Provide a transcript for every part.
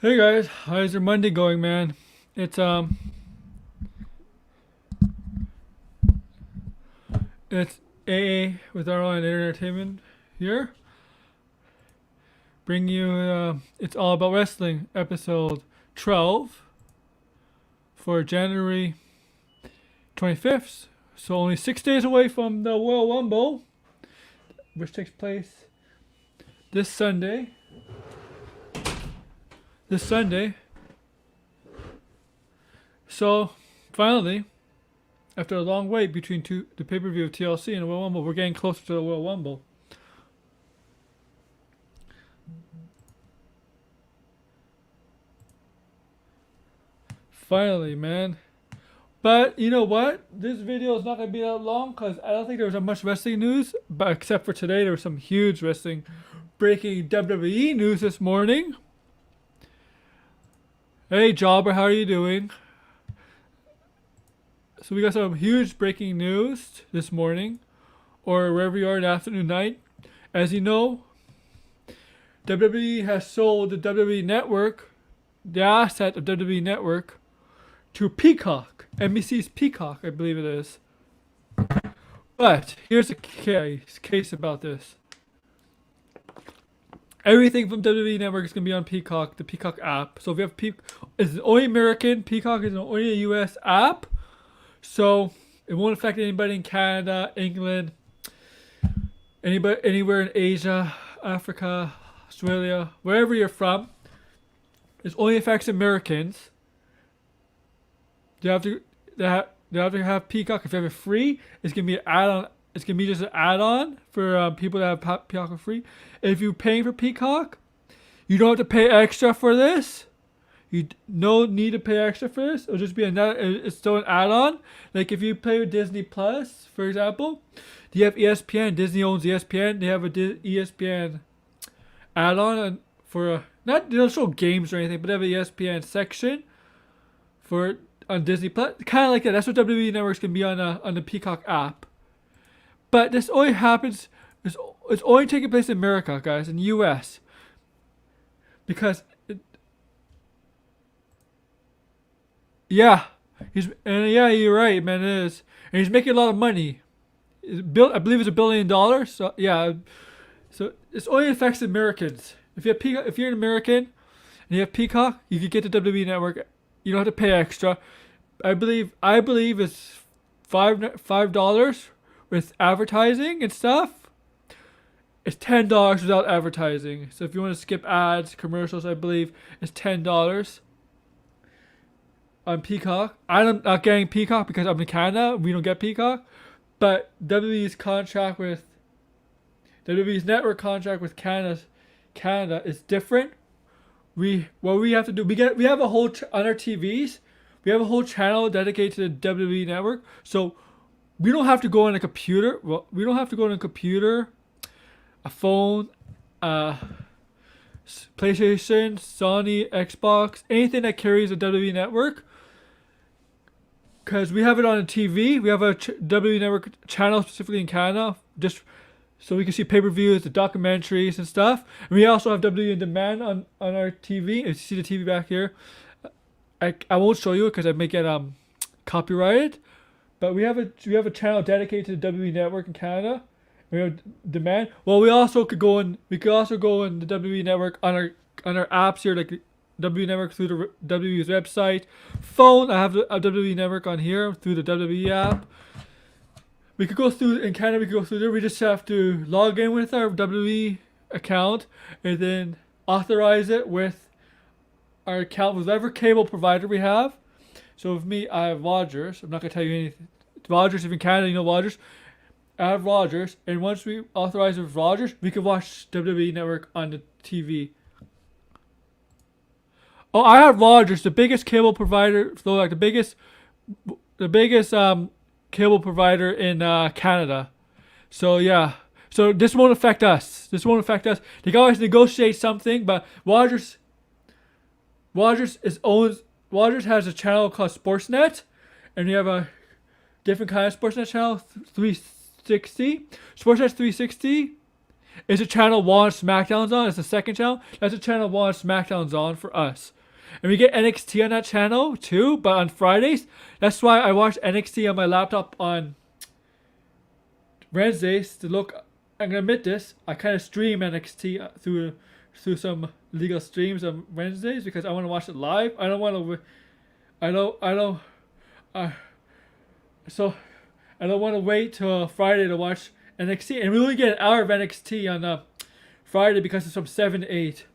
Hey guys, how's your Monday going, man? It's um, it's AA with our own entertainment here. Bring you it's all about wrestling episode 12 for January 25th. So only 6 days away from the Royal Rumble, which takes place this Sunday. This Sunday. So finally, after a long wait between the pay-per-view of TLC and the Royal Rumble, we're getting closer to the Royal Rumble. Finally, man. But you know what? This video is not going to be that long because I don't think there was much wrestling news. But except for today, there was some huge wrestling breaking WWE news this morning. Hey, Jobber, how are you doing? So we got some huge breaking news this morning, or wherever you are in the afternoon, night. As you know, WWE has sold the WWE Network, the asset of WWE Network, to Peacock, NBC's Peacock, I believe it is. But here's the case about this. Everything from WWE Network is gonna be on Peacock, the Peacock app. So if you have it's only American. Peacock is only a U.S. app, so it won't affect anybody in Canada, England, anybody anywhere in Asia, Africa, Australia, wherever you're from. It only affects Americans. You have to have Peacock. If you have it free, it's gonna be an add-on. It's gonna be just an add-on for people that have Peacock for free. If you're paying for Peacock, you don't have to pay extra for this. You no need to pay extra for this. It'll just be it's still an add-on. Like if you play with Disney Plus, for example, you have ESPN. Disney owns ESPN. They have a ESPN add-on for not they don't show games or anything, but they have an ESPN section for on Disney Plus. Kind of like that. That's what WWE Network's gonna be on the Peacock app. But this only happens. It's only taking place in America, guys, in the U.S. Because, yeah, you're right, man. It is, and he's making a lot of money. I believe it's $1 billion. So yeah, so this only affects Americans. If you have Peacock, if you're an American and you have Peacock, you can get the WWE Network. You don't have to pay extra. I believe it's $5 with advertising and stuff. It's $10 without advertising. So if you want to skip ads, commercials, I believe it's $10 on Peacock. I'm not getting Peacock because I'm in Canada. We don't get Peacock. But WWE's network contract with Canada is different. What we have to do, we have a whole on our TVs. We have a whole channel dedicated to the WWE Network. So we don't have to go on a computer. Well, we don't have to go on a computer, a phone, PlayStation, Sony, Xbox, anything that carries a WWE Network. Because we have it on a TV. We have a WWE Network channel specifically in Canada, just so we can see pay-per-views, the documentaries and stuff. And we also have WWE On Demand on our TV. If you see the TV back here, I won't show you it because I may get copyrighted. But we have a channel dedicated to the WWE Network in Canada. We have demand. Well, we could also go in the WWE Network on our apps here, like WWE Network through the WWE's website. Phone, I have a WWE Network on here through the WWE app. We could go through in Canada. We could go through there. We just have to log in with our WWE account and then authorize it with our account with whatever cable provider we have. So with me, I have Rogers. I'm not gonna tell you anything. Rogers, if in Canada, you know Rogers. I have Rogers, and once we authorize it with Rogers, we can watch WWE Network on the TV. Oh, I have Rogers, the biggest cable provider. So like the biggest cable provider in Canada. So yeah. So this won't affect us. They can always negotiate something, but Rogers has a channel called Sportsnet, and you have a different kind of Sportsnet channel, 360. Sportsnet 360 is the channel Raw and SmackDown's on. It's the second channel. That's the channel Raw and SmackDown's on for us. And we get NXT on that channel too, but on Fridays. That's why I watch NXT on my laptop on Wednesdays to look. I'm gonna admit this. I kind of stream NXT through some legal streams on Wednesdays because I want to watch it live. I don't want to. So I don't want to wait till Friday to watch NXT, and we only get an hour of NXT on Friday because it's from 7 to 8.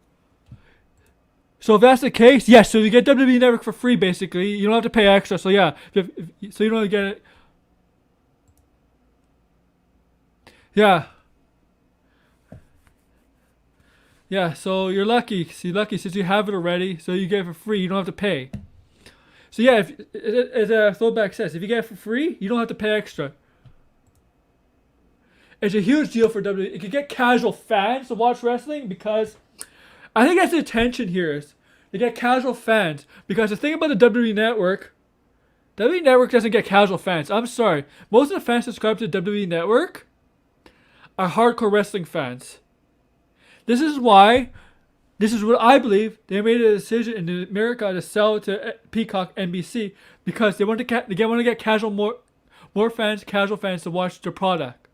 So if that's the case, yes. So you get WWE Network for free, basically. You don't have to pay extra. So yeah, so you don't get it. Yeah. Yeah. So you're lucky. See, lucky since you have it already. So you get it for free. You don't have to pay. So yeah, as a throwback says, if you get it for free, you don't have to pay extra. It's a huge deal for WWE. It can get casual fans to watch wrestling because I think that's the intention here is they get casual fans. Because the thing about the WWE Network doesn't get casual fans. I'm sorry. Most of the fans subscribed to WWE Network are hardcore wrestling fans. This is what I believe they made a decision in America to sell to Peacock NBC because they want to get casual casual fans to watch their product.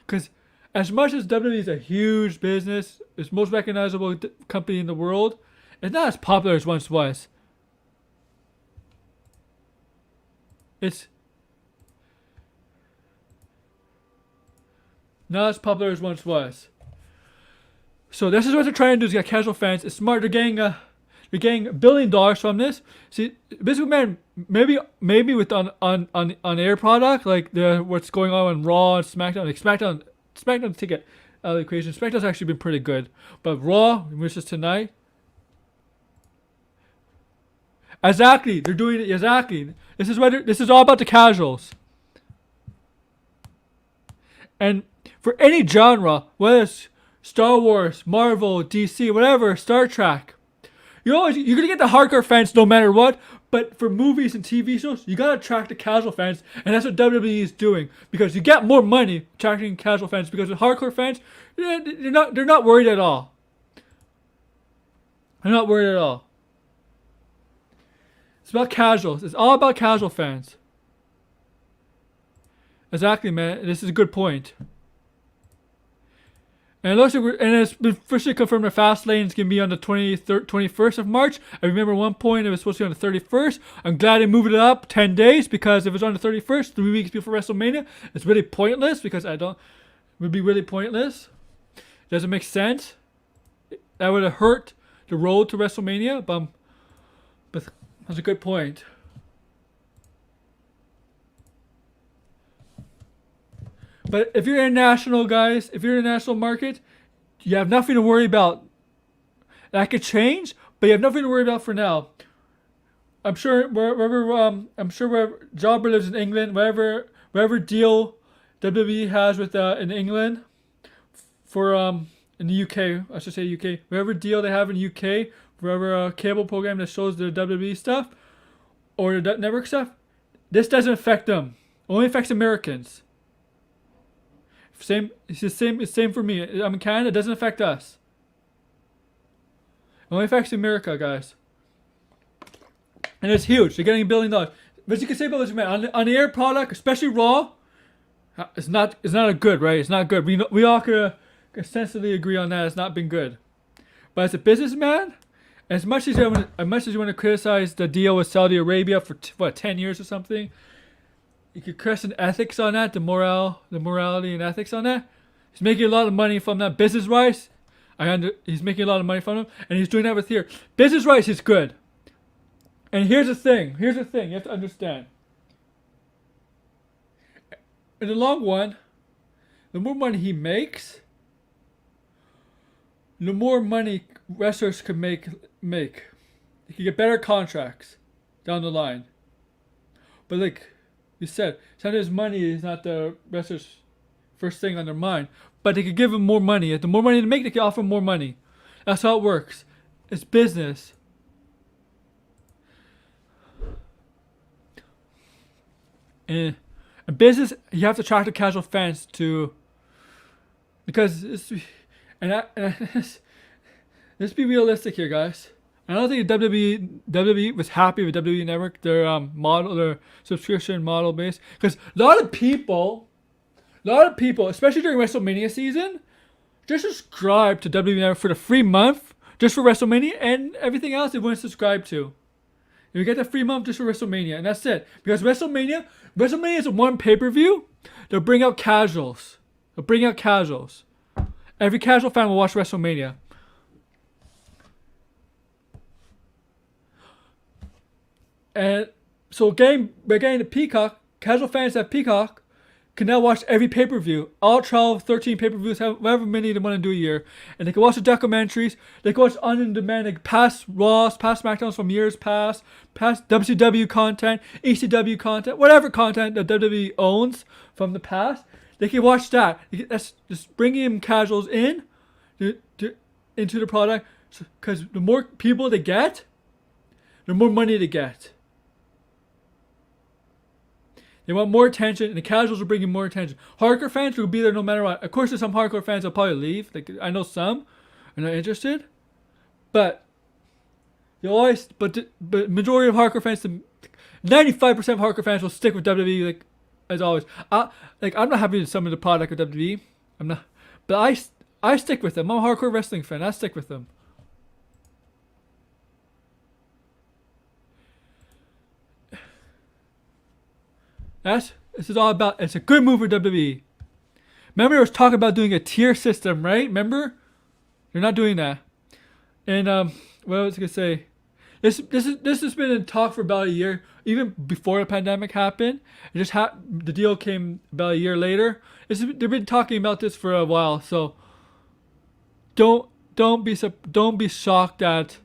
Because as much as WWE is a huge business, it's the most recognizable company in the world, it's not as popular as once was. It's not as popular as once was. So this is what they're trying to do is get casual fans. It's smart. They're getting $1 billion from this. See, basically, man, maybe with on air product like what's going on Raw and SmackDown. Like SmackDown take it out of the equation. SmackDown's actually been pretty good, but Raw, which is tonight, exactly. They're doing it exactly. This is all about the casuals. And for any genre, whether it's Star Wars, Marvel, DC, whatever, Star Trek, you're gonna get the hardcore fans no matter what. But for movies and TV shows, you gotta attract the casual fans, and that's what WWE is doing because you get more money attracting casual fans. Because with hardcore fans, they're not worried at all. They're not worried at all. It's about casuals. It's all about casual fans. Exactly, man. This is a good point. And it looks like it's been officially confirmed that Fastlane is going to be on the 21st of March. I remember one point it was supposed to be on the 31st. I'm glad they moved it up 10 days because if it's on the 31st, 3 weeks before WrestleMania, it's really pointless because it would be really pointless. It doesn't make sense. That would have hurt the road to WrestleMania, but that's a good point. But if you're international, guys, if you're in the international market, you have nothing to worry about. That could change, but you have nothing to worry about for now. I'm sure wherever Jobber lives in England, whatever deal WWE has with in England for in the UK, I should say UK, whatever deal they have in UK, whatever cable program that shows the WWE stuff or the network stuff, this doesn't affect them. It only affects Americans. It's the same for me. I'm in Canada. It doesn't affect us. It only affects America, guys. And it's huge. They're getting $1 billion. But you can say about this, man, on the air product, especially Raw, it's not a good, right? It's not good. We all could consensually agree on that. It's not been good. But as a businessman, as much as you want to criticize the deal with Saudi Arabia for 10 years or something. You could question ethics on that, the morality and ethics on that. He's making a lot of money from that business-wise. He's making a lot of money from them, and he's doing that with here. Business-wise, he's good. And here's the thing. You have to understand. In the long run, the more money he makes, the more money wrestlers can make. He can get better contracts down the line. But like you said, sometimes money is not the wrestler's first thing on their mind. But they could give him more money. If the more money they make, they can offer more money. That's how it works. It's business. And In business, you have to attract the casual fans to because it's, let's be realistic here, guys. I don't think WWE was happy with WWE Network, their model, their subscription model base, because a lot of people, especially during WrestleMania season, just subscribe to WWE Network for the free month, just for WrestleMania, and everything else they wouldn't subscribe to. You get the free month just for WrestleMania, and that's it. Because WrestleMania is one pay-per-view. They'll bring out casuals. Every casual fan will watch WrestleMania. And so by getting the Peacock, casual fans that have Peacock can now watch every pay-per-view. All 12, 13 pay-per-views, however many they want to do a year. And they can watch the documentaries. They can watch on-demand, like past Raws, past SmackDowns from years past WCW content, ECW content, whatever content that WWE owns from the past. They can watch that. That's just bringing in casuals into the product. Because the more people they get, the more money they get. They want more attention, and the casuals are bringing more attention. Hardcore fans will be there no matter what. Of course, there's some hardcore fans that'll probably leave. Like I know some are not interested, but but majority of hardcore fans, 95% of hardcore fans will stick with WWE. Like as always, I'm not happy with some of the product of WWE. I'm not, but I stick with them. I'm a hardcore wrestling fan. I stick with them. This is all about. It's a good move for WWE. Remember, I was talking about doing a tier system, right? Remember, they're not doing that. And what was I gonna say? This has been in talk for about a year, even before the pandemic happened. The deal came about a year later. They've been talking about this for a while, so don't be shocked that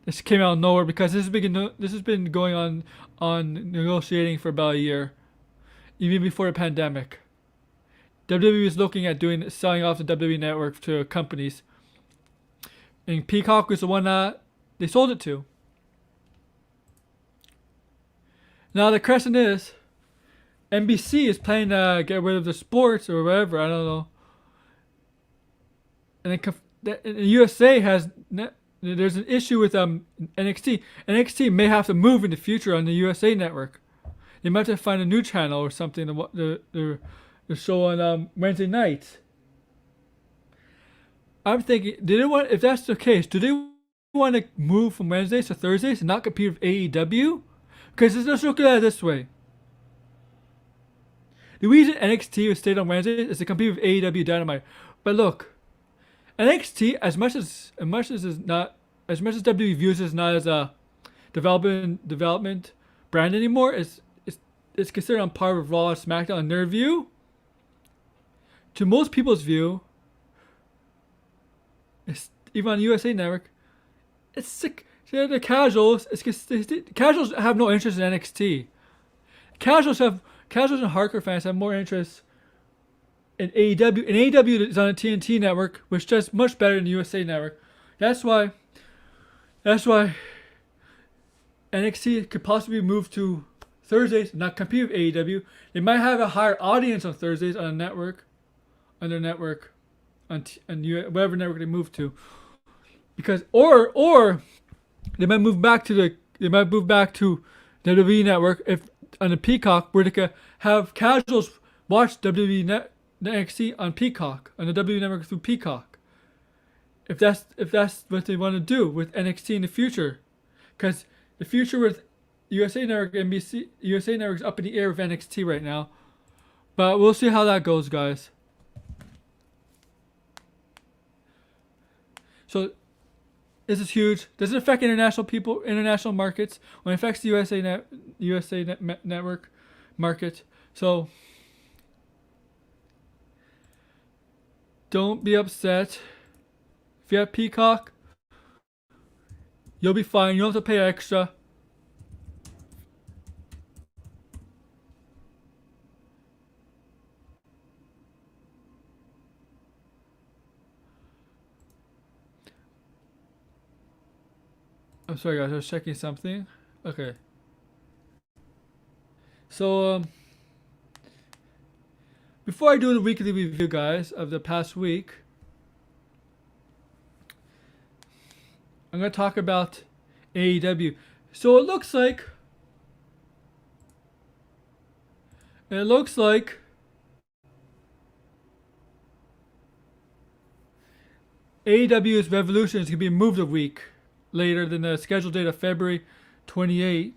this came out of nowhere, because this has been going on negotiating for about a year, even before the pandemic. WWE is looking at selling off the WWE network to companies, and Peacock was the one that they sold it to. Now the question is, NBC is planning to get rid of the sports or whatever. I don't know. And the USA there's an issue with NXT. NXT may have to move in the future on the USA network. They might have to find a new channel or something to show on Wednesday nights. I'm thinking, if that's the case, do they want to move from Wednesdays to Thursdays and not compete with AEW? Because let's look at it this way. The reason NXT was stayed on Wednesdays is to compete with AEW Dynamite. But look, NXT, as much as WWE views it as not as a development brand anymore, it's considered on par with Raw and SmackDown in their view. To most people's view, even on the USA Network, it's sick. The casuals, casuals have no interest in NXT. Casuals and hardcore fans have more interest in AEW. And AEW is on the TNT network, which does much better than the USA Network. That's why NXT could possibly move to Thursdays and not compete with AEW. They might have a higher audience on Thursdays on their network, on whatever network they move to, because or they might move back to the WWE network if on the Peacock, where they could have casuals watch WWE NXT on Peacock, on the WWE network through Peacock. If that's what they want to do with NXT in the future, because the future with USA Network, NBC, USA Network is up in the air with NXT right now, but we'll see how that goes, guys. So this is huge. Does it affect international markets? When it affects the USA Network market, so don't be upset. If you have Peacock, you'll be fine. You don't have to pay extra. I'm sorry, guys. I was checking something. Okay. So before I do the weekly review, guys, of the past week, I'm going to talk about AEW. So it looks like AEW's Revolution is going to be moved a week later than the scheduled date of February 28th,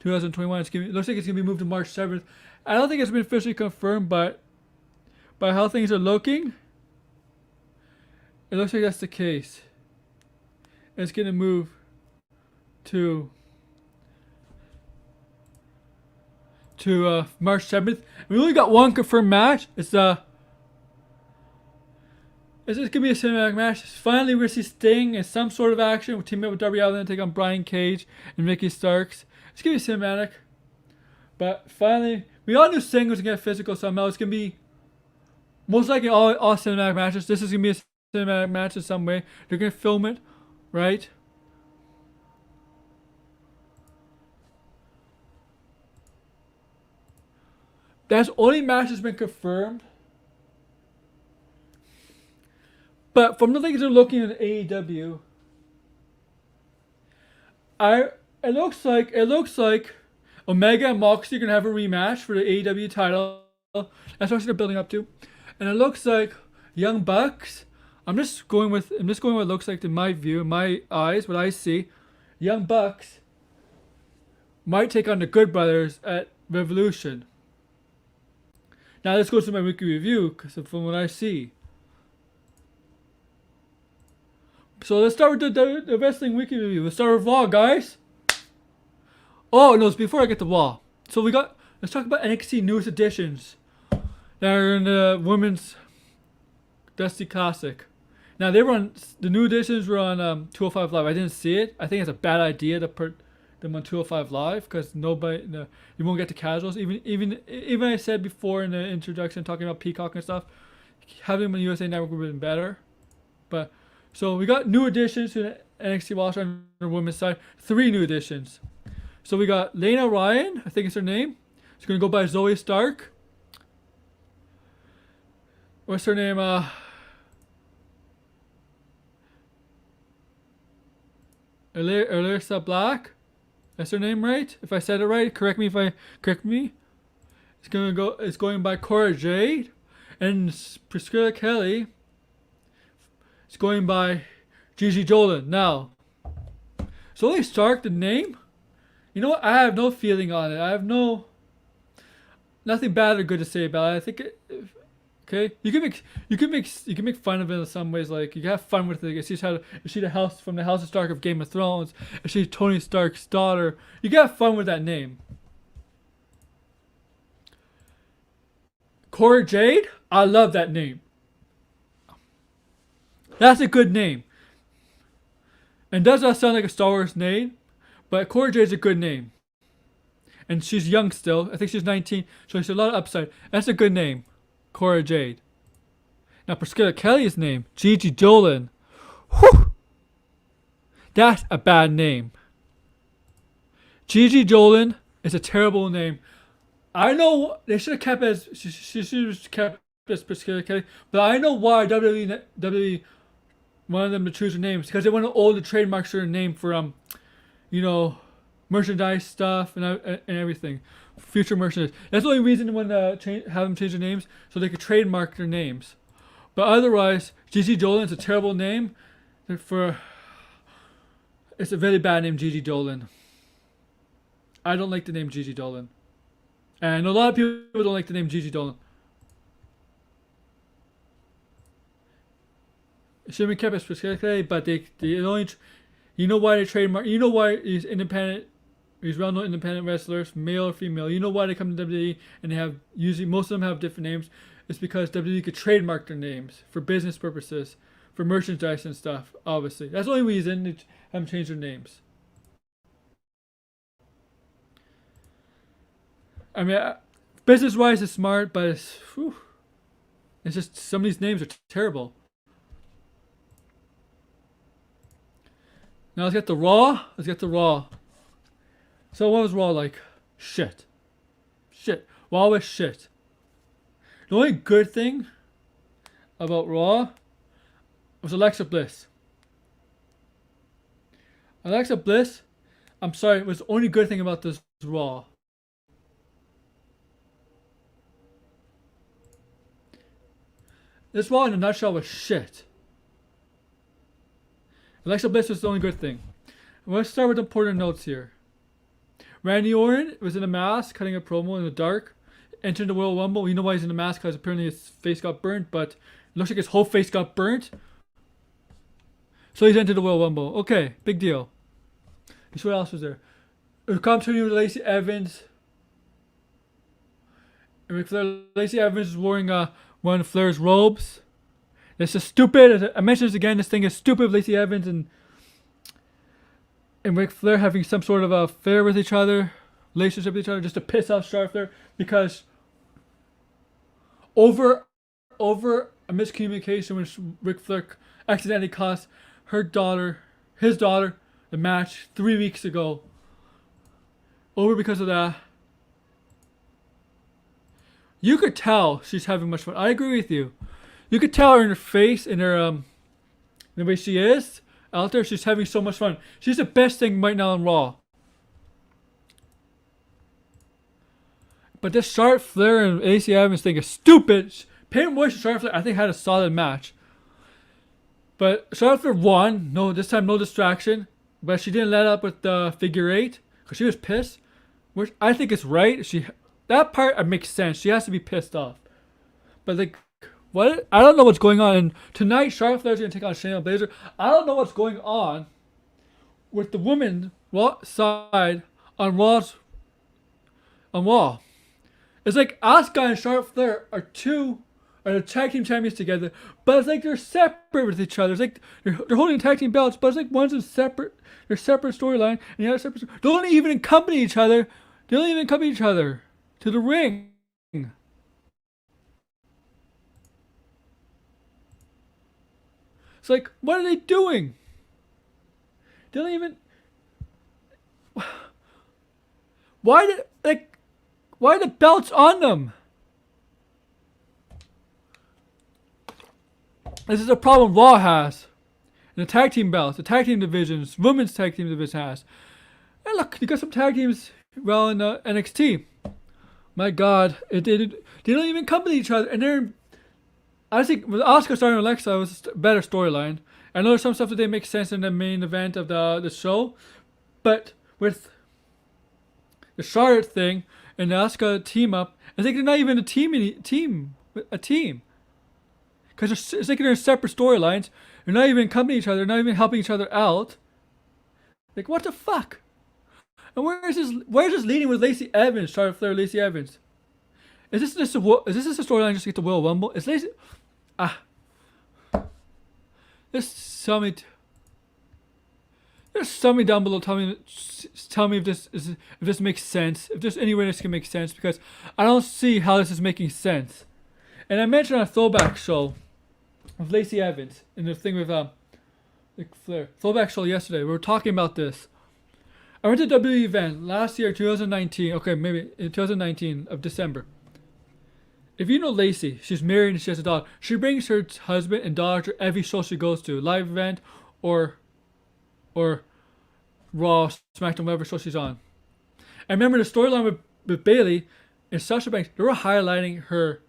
2021. It looks like it's going to be moved to March 7th. I don't think it's been officially confirmed, but by how things are looking, it looks like that's the case. It's going to move to March 7th. We only got one confirmed match. It's just gonna be a cinematic match. Finally, we're gonna see Sting in some sort of action. We're teaming up with Darby Allin to take on Brian Cage and Ricky Starks. It's gonna be cinematic. But finally, we all knew Sting was gonna get physical somehow. It's gonna be most likely all cinematic matches. This is gonna be a cinematic match in some way. They're gonna film it, right? That's only match that's been confirmed. But from the things they're looking at AEW, it looks like Omega and Moxley are gonna have a rematch for the AEW title. That's what they're building up to, and it looks like Young Bucks. I'm just going with what it looks like in my view, in my eyes, what I see. Young Bucks might take on the Good Brothers at Revolution. Now this goes to my weekly review because from what I see. So let's start with the wrestling weekly review. Let's start with Raw, guys. Oh no, it's before I get to Raw. So let's talk about NXT newest additions that are in the Women's Dusty Classic. Now the new additions were on 205 Live. I didn't see it. I think it's a bad idea to put them on 205 Live because you won't get the casuals. Even I said before in the introduction talking about Peacock and stuff, having them on USA Network would have been better. But so we got new additions to the NXT roster on the women's side. 3 new additions. So we got Lana Ryan, I think it's her name. She's gonna go by Zoe Stark. What's her name? Alyssa Black. That's her name, right? If I said it right, correct me. It's going by Cora Jade, and Priscilla Kelly. It's going by Gigi Dolan. Now, Zoe Stark, the name. You know what? I have no feeling on it. I have nothing bad or good to say about it. I think okay, you can make fun of it in some ways. Like you can have fun with it. Is she the house from the House of Stark of Game of Thrones? Is she Tony Stark's daughter? You can have fun with that name. Cora Jade, I love that name. That's a good name. And does not sound like a Star Wars name, but Cora Jade's a good name. And she's young still. I think she's 19, so there's a lot of upside. That's a good name. Cora Jade. Now Priscilla Kelly's name, Gigi Dolan. Whew! That's a bad name. Gigi Dolan is a terrible name. I know they should have kept it as she should have kept it as Priscilla Kelly, but I know why WWE wanted them to choose their names because they want to own the trademarks for their name for merchandise stuff and everything. Future merchandise. That's the only reason they wanted to have them change their names so they could trademark their names. But otherwise, Gigi Dolan is a terrible name. It's a very bad name, Gigi Dolan. I don't like the name Gigi Dolan. And a lot of people don't like the name Gigi Dolan. It should have been kept as Priscilla, but they only. You know why they trademark? You know why these well-known independent wrestlers, male or female. You know why they come to WWE and they have usually most of them have different names. It's because WWE could trademark their names for business purposes, for merchandise and stuff. Obviously, that's the only reason they haven't changed their names. I mean, business-wise, it's smart, but it's just some of these names are terrible. Now let's get to Raw. So what was Raw like? Shit. Raw was shit. The only good thing about Raw was Alexa Bliss. Alexa Bliss, I'm sorry, was the only good thing about this Raw. This Raw in a nutshell was shit. Alexa Bliss was the only good thing. Let's start with important notes here. Randy Orton was in a mask, cutting a promo in the dark. Entered the Royal Rumble. You know why he's in a mask? Because apparently his face got burnt, but it looks like his whole face got burnt. So he's entered the Royal Rumble. Okay, big deal. Guess what else was there? A competition with Lacey Evans. Lacey Evans is wearing one of Flair's robes. This is stupid. I mentioned this again. This thing is stupid. Lacey Evans and Ric Flair having some sort of affair with each other, relationship with each other, just to piss off Charlotte Flair, because over a miscommunication which Ric Flair accidentally cost his daughter, the match 3 weeks ago. Over because of that. You could tell she's having much fun. I agree with you. You could tell her in her face, in her the way she is out there. She's having so much fun. She's the best thing right now on Raw. But this Charlotte Flair and Lacey Evans thing is stupid. Peyton Royce and Charlotte Flair, I think, had a solid match. But Charlotte Flair won. No, this time no distraction. But she didn't let up with the figure eight because she was pissed. Which I think is right. That part makes sense. She has to be pissed off. But like, what? I don't know what's going on. And tonight, Charlotte Flair's gonna take on Shayna Baszler. I don't know what's going on with the women's side on Raw. It's like Asuka and Charlotte Flair are the tag team champions together, but it's like they're separate with each other. It's like they're holding tag team belts, but it's like one's a separate storyline, and the other separate. They don't even accompany each other. They don't even accompany each other to the ring. It's like, what are they doing? They don't even. Why are the belts on them? This is a problem Raw has. And the tag team belts, the tag team divisions, women's tag team division has. And look, you got some tag teams in NXT. My God, they don't even accompany each other. And I think with Asuka starting with Alexa, it was a better storyline. I know there's some stuff that didn't make sense in the main event of the show, but with the Charlotte thing and the Asuka team up, I think they're not even a team. Because it's like they're in separate storylines. They're not even accompanying each other. They're not even helping each other out. Like, what the fuck? And where's this leading with Lacey Evans, Charlotte Flair, Lacey Evans? Is this just a storyline just to get the Royal Rumble? Is Lacey... Just tell me... Just tell me down below. Tell me if this makes sense. If there's any way this can make sense. Because I don't see how this is making sense. And I mentioned on a throwback show with Lacey Evans and the thing with Flair. Throwback show yesterday. We were talking about this. I went to a WWE event last year, 2019. Okay, maybe in 2019 of December. If you know Lacey, she's married and she has a daughter. She brings her husband and daughter to every show she goes to, live event or Raw, SmackDown, whatever show she's on. I remember the storyline with Bayley and Sasha Banks. They were highlighting her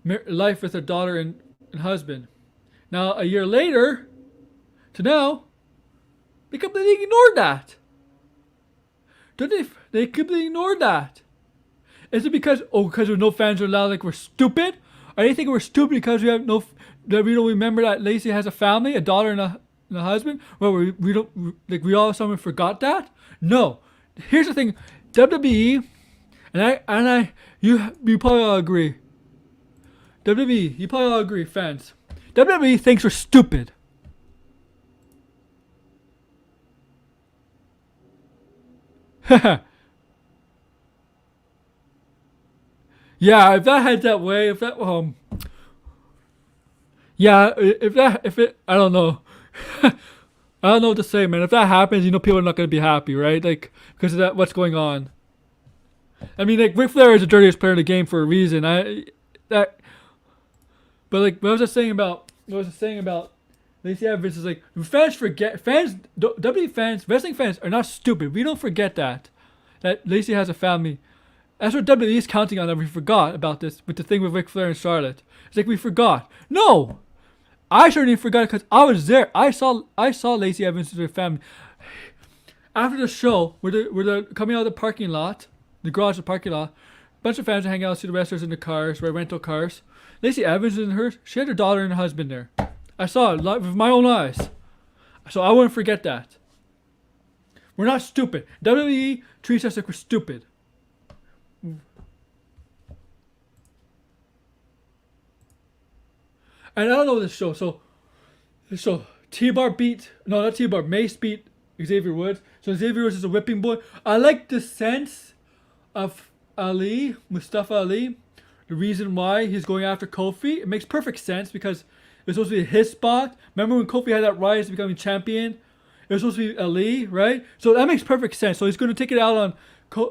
life with her daughter and husband. Now, a year later, to now, they completely ignored that. They completely ignored that. Is it because there's no fans are allowed, like we're stupid? Or do you think we're stupid because that we don't remember that Lacey has a family, a daughter and a husband? Well, we don't, like we all of a sudden forgot that? No. Here's the thing, WWE, you probably all agree. WWE, you probably all agree, fans. WWE thinks we're stupid. Yeah, if that heads that way, I don't know. I don't know what to say, man. If that happens, people are not going to be happy, right? Like, because of what's going on. I mean, like, Ric Flair is the dirtiest player in the game for a reason. that. But like, what was I saying about Lacey Evans is like, WWE fans, wrestling fans are not stupid. We don't forget that Lacey has a family. That's what WWE is counting on. That we forgot about this with the thing with Ric Flair and Charlotte. It's like we forgot. No, I certainly forgot because I was there. I saw Lacey Evans and her family after the show. Where they're coming out of the parking lot, the garage, the parking lot. A bunch of fans are hanging out, see the wrestlers in the cars, right, rental cars. Lacey Evans and her, she had her daughter and her husband there. I saw it with my own eyes. So I wouldn't forget that. We're not stupid. WWE treats us like we're stupid. And I don't know this show. So T-Bar Mace beat Xavier Woods. So Xavier Woods is a whipping boy. I like the sense of Mustafa Ali. The reason why he's going after Kofi, it makes perfect sense because it was supposed to be his spot. Remember when Kofi had that rise to becoming champion? It was supposed to be Ali, right? So that makes perfect sense. So he's going to take it out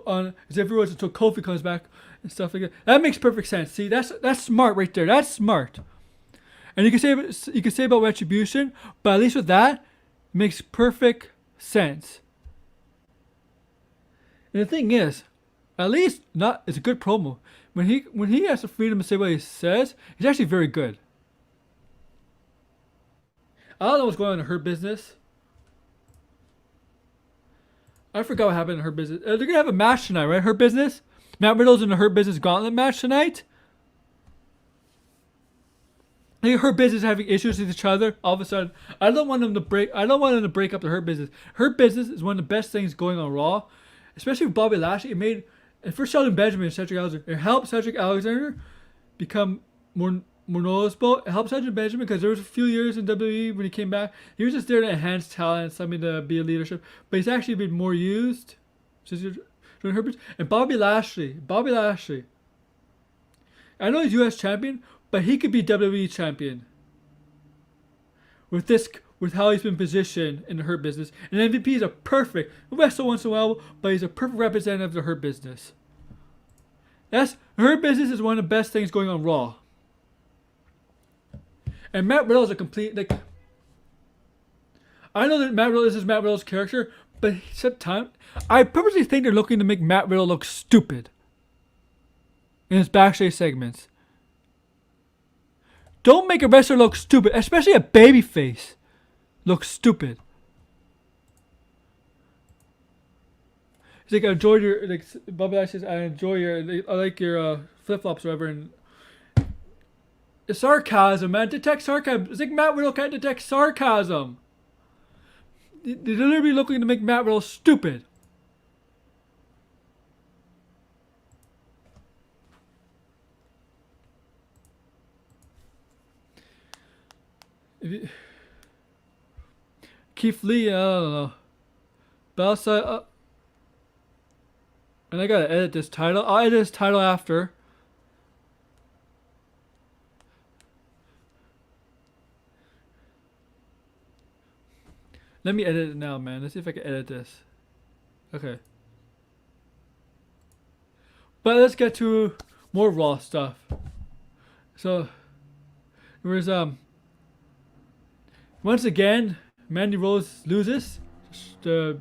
on Xavier Woods until Kofi comes back and stuff like that. That makes perfect sense. See, that's smart right there. That's smart. And you can say about Retribution, but at least with that, it makes perfect sense. And the thing is, at least it's a good promo. When he has the freedom to say what he says, he's actually very good. I don't know what's going on in her business. I forgot what happened in her business. They're gonna have a match tonight, right? Her business. Matt Riddle's in the Her Business Gauntlet match tonight. I think Her Business having issues with each other. All of a sudden, I don't want them to break up the Her Business. Her Business is one of the best things going on Raw, especially with Bobby Lashley. And for Shelton Benjamin and Cedric Alexander, it helped Cedric Alexander become more noticeable. It helped Cedric Benjamin because there was a few years in WWE when he came back. He was just there to enhance talent, something to be a leadership. But he's actually been more used. And Bobby Lashley. I know he's U.S. champion, but he could be WWE champion. With how he's been positioned in the Hurt Business. And MVP is a perfect, wrestle once in a while, but he's a perfect representative of the Hurt Business. Hurt Business is one of the best things going on Raw. And Matt Riddle is a complete, I know that this is Matt Riddle's character, but I purposely think they're looking to make Matt Riddle look stupid in his backstage segments. Don't make a wrestler look stupid, especially a babyface look stupid. He's like, I enjoyed your, Bobby Lashley says, I like your flip-flops or whatever, and it's sarcasm, man. Detect sarcasm. It's like Matt Riddle can't detect sarcasm. They're literally looking to make Matt Riddle stupid. Keith Lee, I don't know. But also, and I gotta edit this title. I'll edit this title after. Let me edit it now, man. Let's see if I can edit this. Okay. But let's get to more Raw stuff. So, there was, once again, Mandy Rose loses. I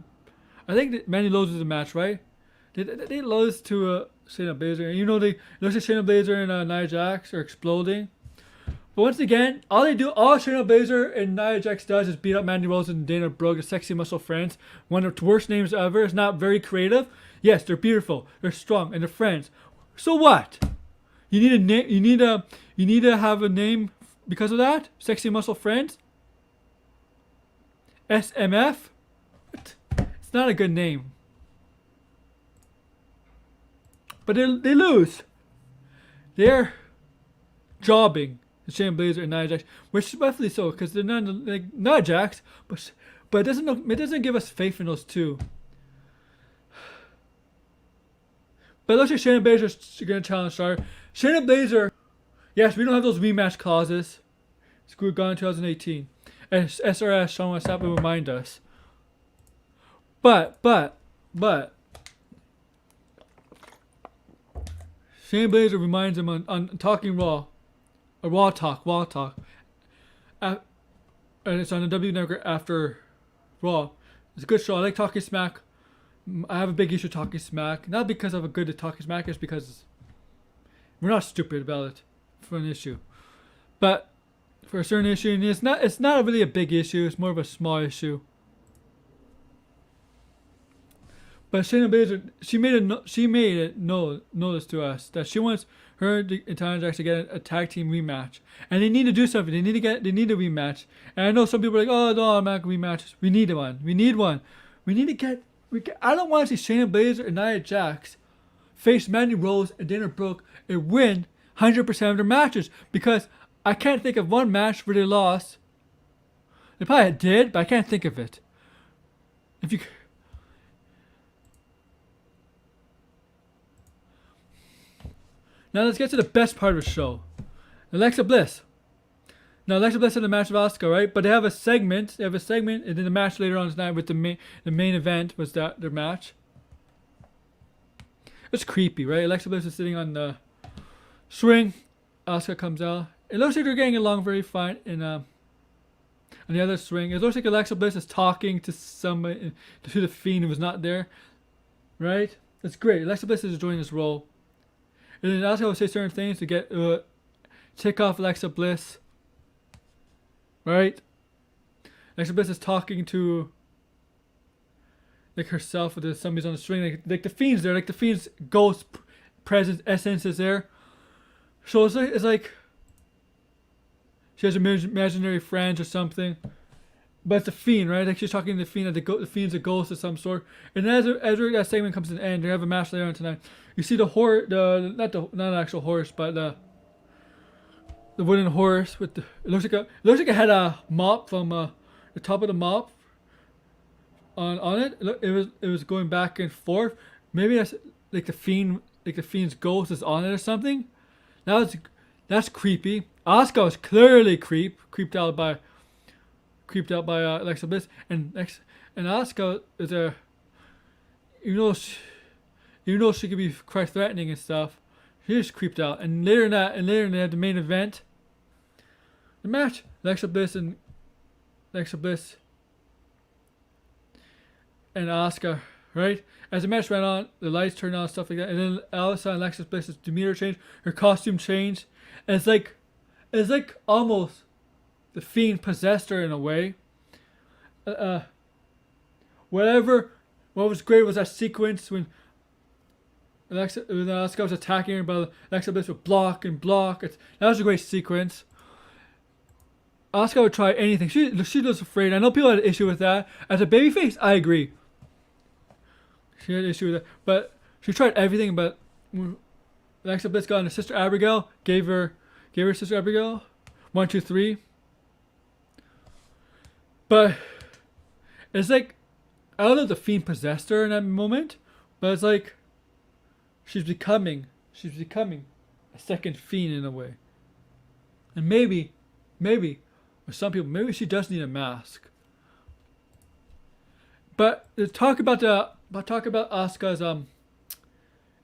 think that Mandy loses the match, right? They lose to Shayna Baszler. You know, they lose to Shayna Baszler and Nia Jax are exploding. But once again, all Shayna Baszler and Nia Jax does is beat up Mandy Rose and Dana Brooke, the Sexy Muscle Friends. One of the worst names ever. It's not very creative. Yes, they're beautiful, they're strong, and they're friends. So what? You need a name. You need to have a name because of that. Sexy Muscle Friends. SMF. What? It's not a good name. But they lose. They're jobbing. Shayna Baszler and Nia Jax, which is roughly so, because they're not like Nia Jax, but it doesn't give us faith in those two. But it looks like Shayna Baszler's gonna challenge Charlotte. Shayna Baszler, yes, we don't have those rematch clauses. It's gone in 2018, and SRS Sean West Sapp will remind us. But Shayna Baszler reminds him on Talking Raw, a Raw Talk, and it's on the WWE Network after Raw. It's a good show. I like Talking Smack. I have a big issue with Talking Smack, not because of a good Talking Smack, it's because we're not stupid about it for an issue, but for a certain issue, and it's not really a big issue. It's more of a small issue. But Shayna Baszler, she made it notice to us that she wants her and Tana Jax to get a tag team rematch, and they need to do something. They need a rematch. And I know some people are like, oh no, I'm not gonna rematch. We need one. We need one. We need to get. I don't want to see Shayna Baszler and Nia Jax face Mandy Rose and Dana Brooke and win 100% of their matches, because I can't think of one match where they lost. They probably did, but I can't think of it. If you. Now let's get to the best part of the show. Alexa Bliss. Now Alexa Bliss had a match with Asuka, right? But they have a segment. And then the match later on tonight with the main event was their match. It's creepy, right? Alexa Bliss is sitting on the swing. Asuka comes out. It looks like they're getting along very fine. On the other swing, it looks like Alexa Bliss is talking to somebody, to the Fiend who was not there, right? That's great. Alexa Bliss is enjoying this role. And then Asuka will say certain things to get tick off Alexa Bliss. Right? Alexa Bliss is talking to like herself with somebody's on the string, like the Fiend's there, like the Fiend's ghost presence essence is there. So it's like she has imaginary friends or something. But it's the Fiend, right? Like she's talking to the Fiend, and the Fiend's a ghost of some sort. And as that segment comes to an end, they have a match later on tonight. You see not an actual horse, but the wooden horse with it looks like it had a mop from the top of the mop on it. It was going back and forth. Maybe that's like the Fiend's ghost is on it or something. That's creepy. Asuka was clearly creeped out by Alexa Bliss, and Asuka is even though she could be quite threatening and stuff, she just creeped out. And later they had the main event, the match, Alexa Bliss and Asuka, right? As the match ran on, the lights turned on, stuff like that, and then all of a sudden Alexa Bliss's demeanor changed, her costume changed, and it's like almost the Fiend possessed her in a way. What was great was that sequence when Asuka was attacking her, but Alexa Bliss would block. That was a great sequence. Asuka would try anything. She was afraid. I know people had an issue with that. As a babyface, I agree. She had an issue with that, but she tried everything. But when Alexa Bliss got into Sister Abigail, gave her Sister Abigail 1, 2, 3. But it's like, I don't know if the Fiend possessed her in that moment, but it's like she's becoming a second Fiend in a way. And maybe, for some people, maybe she does need a mask. But to talk about Asuka's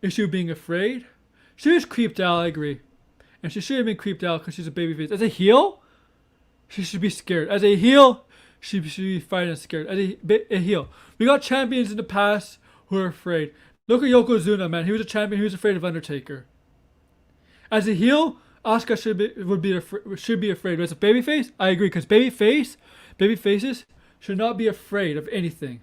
issue being afraid, she was creeped out. I agree, and she should have been creeped out because she's a babyface. As a heel, she should be scared. As a heel, she should be frightened and scared. As a heel, we got champions in the past who are afraid. Look at Yokozuna, man. He was a champion. He was afraid of Undertaker. As a heel, Asuka should be afraid. But as a babyface, I agree, because babyfaces should not be afraid of anything.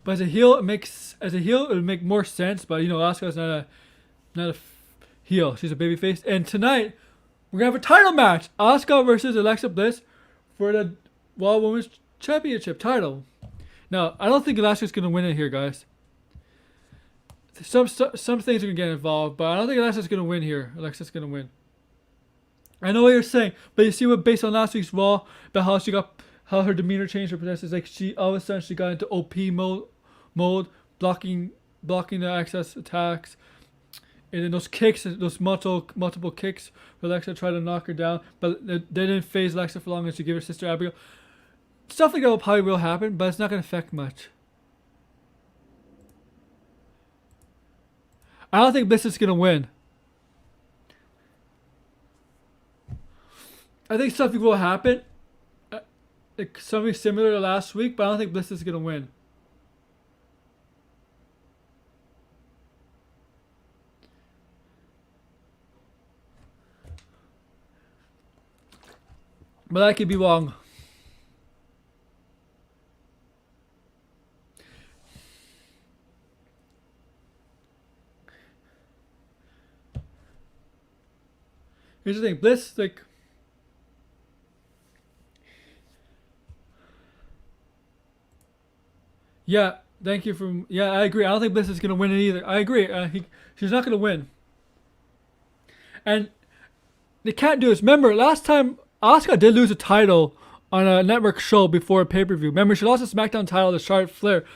But as a heel, it would make more sense. But Asuka's not a heel. She's a babyface. And tonight, we're gonna have a title match: Asuka versus Alexa Bliss for the Raw Women's Championship title. Now, I don't think Alexia's gonna win it here, guys. Some things are gonna get involved, but I don't think Alexa's gonna win here. Alexa's gonna win. I know what you're saying, but you see what, based on last week's Raw, about how her demeanor changed, her presence, like all of a sudden she got into OP mode, blocking the access attacks, and then those kicks, those multiple kicks, where Alexa tried to knock her down, but they didn't phase Alexa for long, and she gave her Sister Abigail. stuff like that will probably will happen, but it's not going to affect much. I don't think Bliss is going to win. I think something will happen, like something similar to last week, but I don't think Bliss is going to win. But I could be wrong. Here's the thing, Bliss, like, yeah, thank you for, yeah, I agree. I don't think Bliss is gonna win it either. I agree. She's not gonna win, and they can't do this. Remember, last time Asuka did lose a title on a network show before a pay-per-view. Remember, she lost the SmackDown title to Charlotte Flair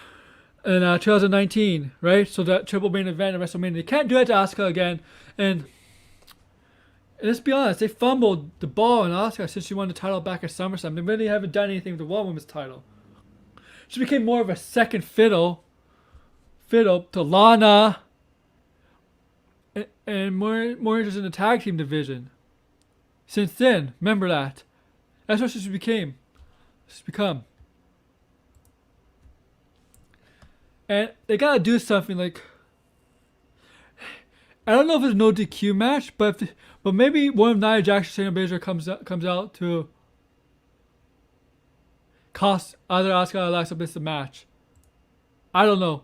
in 2019, right? So that triple main event at WrestleMania. They can't do it to Asuka again, and let's be honest, they fumbled the ball on Asuka since she won the title back at SummerSlam. They really haven't done anything with the Raw Women's title. She became more of a second fiddle to Lana, and more interested in the tag team division. Since then, remember that. That's what she's become. And they gotta do something like, I don't know if it's no DQ match, but maybe one of Nia Jax or Shayna Baszler comes out to cost either Asuka or Alexa Bliss the match. I don't know.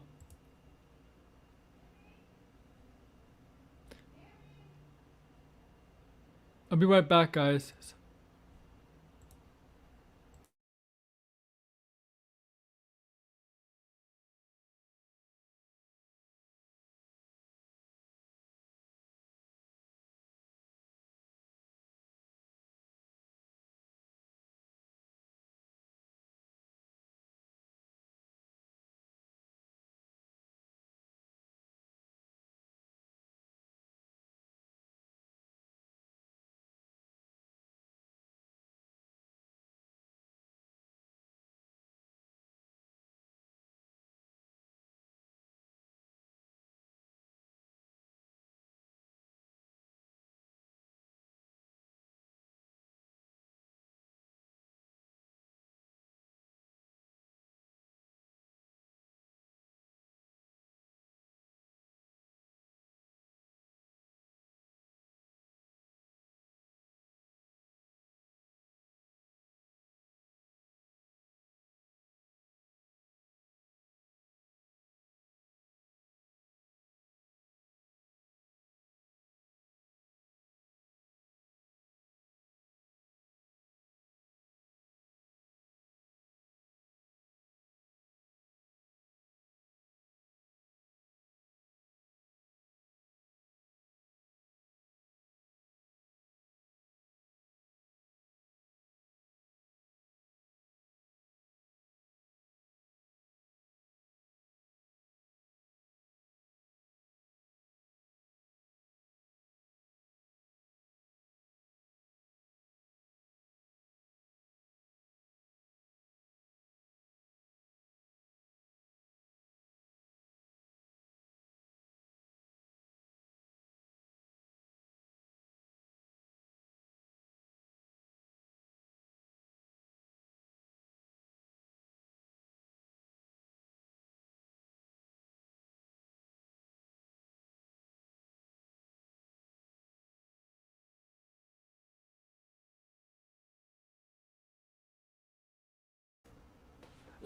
I'll be right back, guys.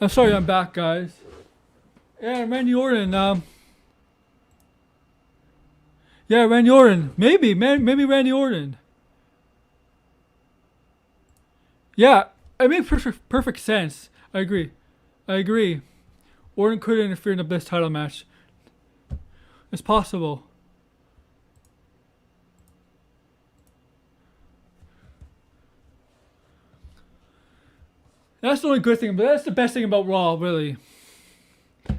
I'm sorry, I'm back, guys. Yeah, Randy Orton. Yeah, Randy Orton. Maybe Randy Orton. Yeah, it makes perfect sense. I agree. Orton could interfere in the Bliss title match. It's possible. That's the only good thing, but that's the best thing about Raw, really. And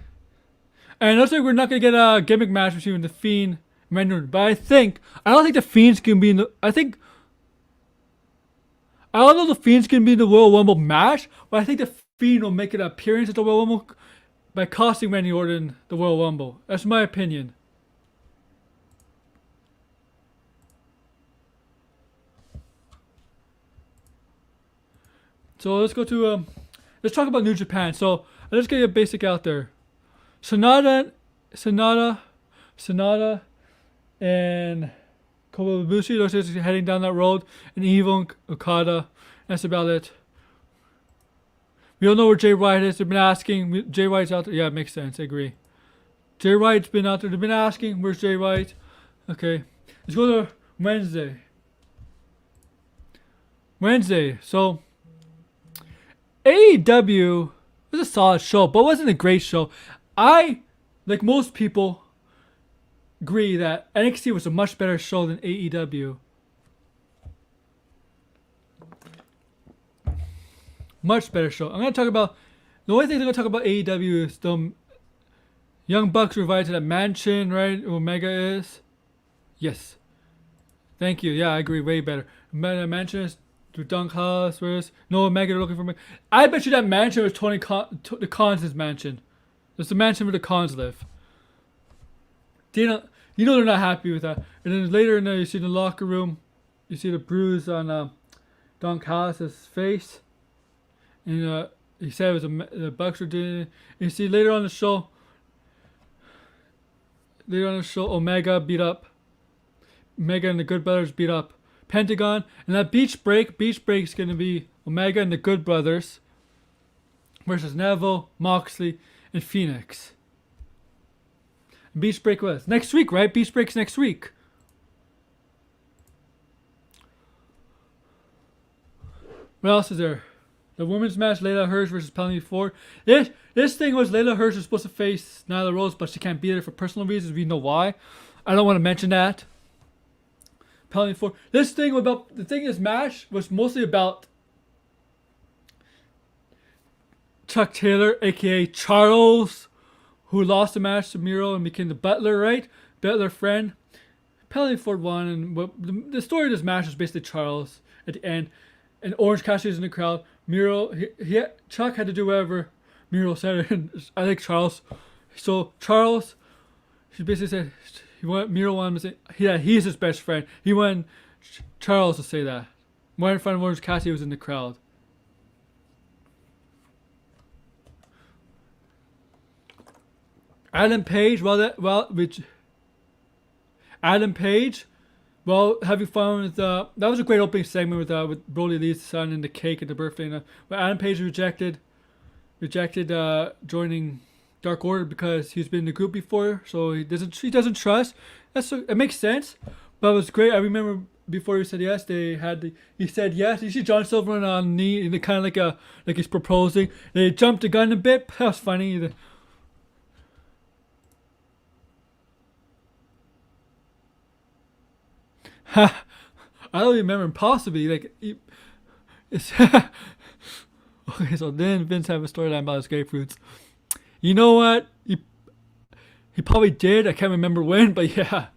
it looks like we're not gonna get a gimmick match between the Fiend and Randy Orton. But I don't think the Fiend's gonna be in the. I think I don't know if the Fiend's gonna be in the Royal Rumble match, but I think the Fiend will make an appearance at the Royal Rumble by costing Randy Orton the Royal Rumble. That's my opinion. So let's go to let's talk about New Japan. So let's get a basic out there. Sonata, and Kobayashi. Those guys are heading down that road, and Evil and Okada. That's about it. We don't know where Jay White is. They've been asking. Jay White's out there. Yeah, it makes sense. I agree. Jay White's been out there. They've been asking, where's Jay White? Okay. Let's go to Wednesday. So, AEW was a solid show, but it wasn't a great show. I, like most people, agree that NXT was a much better show than AEW. Much better show. I'm going to talk about, the only thing I'm going to talk about AEW is the Young Bucks were invited to that mansion, right? Omega is. Yes. Thank you. Yeah, I agree. Way better. Mansion is to Dunk House. Whereas no Omega, they're looking for me. I bet you that mansion was Tony the Khan's mansion. It's the mansion where the Khans live. You know they're not happy with that. And then later in there, you see the locker room. You see the bruise on Dunk House's face. And he said it was the Bucks were doing it. And you see later on the show, Omega beat up. Omega and the Good Brothers beat up Pentagon. And that beach break is going to be Omega and the Good Brothers versus Neville, Moxley, and Phoenix. And beach break was next week, right? Beach break's next week. What else is there? The women's match, Layla Hirsch versus Penalty 4. This thing was Layla Hirsch was supposed to face Nyla Rose, but she can't beat her for personal reasons. We know why. I don't want to mention that. Penalty 4. This match was mostly about Chuck Taylor, aka Charles, who lost the match to Miro and became the Butler, right? Butler friend. Penalty 4 won, and the story of this match is basically Charles at the end. And Orange Cassidy's in the crowd. Miro, Chuck had to do whatever Miro said. And I like Charles. So Charles, he basically said Miro wanted to say, yeah, he's his best friend. He wanted Charles to say that. Right in front of Orange Cassidy was in the crowd. Adam Page, well, having fun with that was a great opening segment with Brody Lee's son and the cake and the birthday. But Adam Page rejected joining Dark Order because he's been in the group before, so he doesn't trust. It makes sense, but it was great. I remember before he said yes, he said yes. You see John Silver on a knee and kind of like he's proposing. They jumped the gun a bit. That was funny. I don't remember. Possibly it's okay. So then Vince have a storyline about his grapefruits. You know what? He probably did. I can't remember when, but yeah.